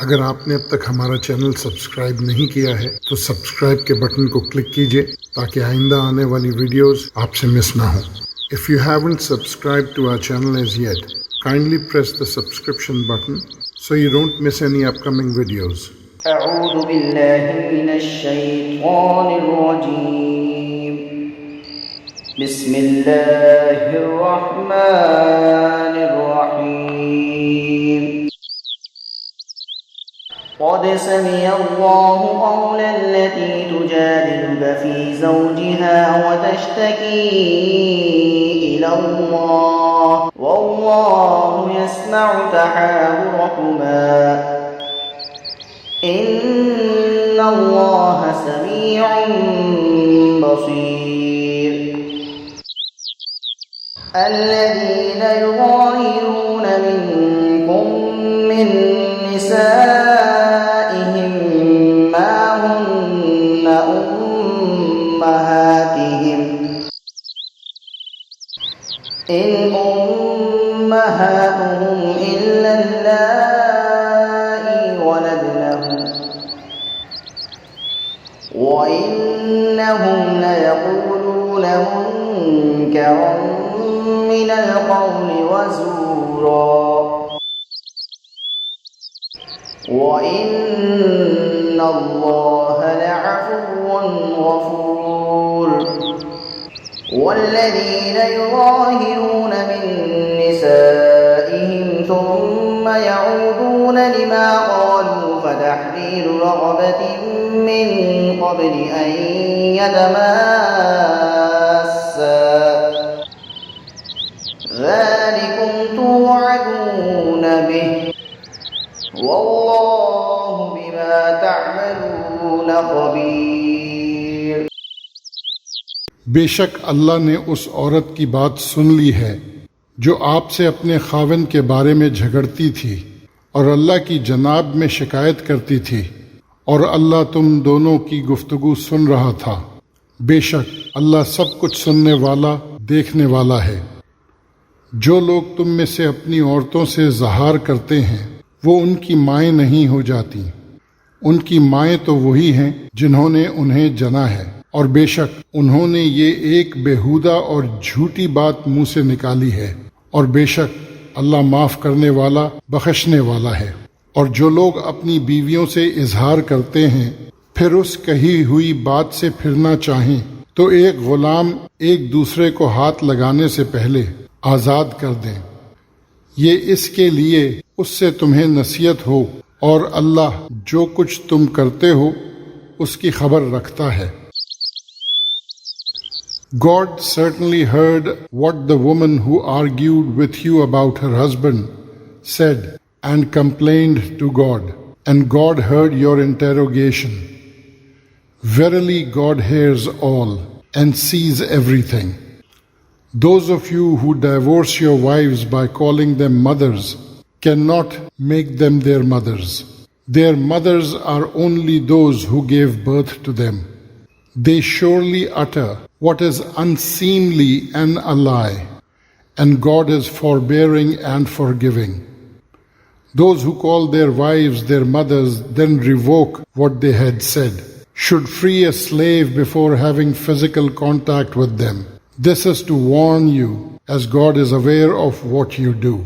اگر آپ نے اب تک ہمارا چینل سبسکرائب نہیں کیا ہے تو سبسکرائب کے بٹن کو کلک کیجئے تاکہ آئندہ آنے والی ویڈیوز آپ سے مس نہ ہوں۔ If you haven't subscribed to our channel as yet, kindly press the subscription button so you don't miss any upcoming videos. أعوذ بالله من الشيطان الرجيم. بسم الله الرحمن الرحيم. قد سمع الله قول التي تجادلك في زوجها وتشتكي إلى الله والله يسمع تحاوركما إن الله سميع بصير. الذين يظاهرون منكم من نسائهم ما هن أمهاتهم إن أمهاتهم إلا اللائي ولدنهم وإنهم ليقولون منكرا من القول وزورا وَإِنَّ اللَّهَ لَعَفُوٌّ غَفُورٌ. وَالَّذِينَ يُظَاهِرُونَ مِن نِّسَائِهِمْ ثُمَّ يَعُودُونَ لِمَا قَالُوا فَتَحْرِيرُ رَقَبَةٍ مِّن قَبْلِ أَن يَتَمَاسَّا ذَلِكُمْ تُوعَدُونَ بِهِ واللہ بما تعملون خبیر. بے شک اللہ نے اس عورت کی بات سن لی ہے جو آپ سے اپنے خاوند کے بارے میں جھگڑتی تھی اور اللہ کی جناب میں شکایت کرتی تھی، اور اللہ تم دونوں کی گفتگو سن رہا تھا۔ بے شک اللہ سب کچھ سننے والا، دیکھنے والا ہے۔ جو لوگ تم میں سے اپنی عورتوں سے زہار کرتے ہیں وہ ان کی مائیں نہیں ہو جاتی، ان کی مائیں تو وہی ہیں جنہوں نے انہیں جنا ہے، اور بے شک انہوں نے یہ ایک بیہودہ اور جھوٹی بات منہ سے نکالی ہے، اور بے شک اللہ معاف کرنے والا، بخشنے والا ہے۔ اور جو لوگ اپنی بیویوں سے اظہار کرتے ہیں پھر اس کہی ہوئی بات سے پھرنا چاہیں تو ایک غلام ایک دوسرے کو ہاتھ لگانے سے پہلے آزاد کر دیں، یہ اس کے لیے اس سے تمہیں نصیحت ہو، اور اللہ جو کچھ تم کرتے ہو اس کی خبر رکھتا ہے۔ God certainly heard what the woman who argued with you about her husband said and complained to God, and God heard your interrogation. Verily God hears all and sees everything. Those of you who divorce your wives by calling them mothers cannot make them their mothers. Their mothers are only those who gave birth to them. They surely utter what is unseemly and a lie, and God is forbearing and forgiving. Those who call their wives their mothers then revoke what they had said, should free a slave before having physical contact with them. This is to warn you, as God is aware of what you do.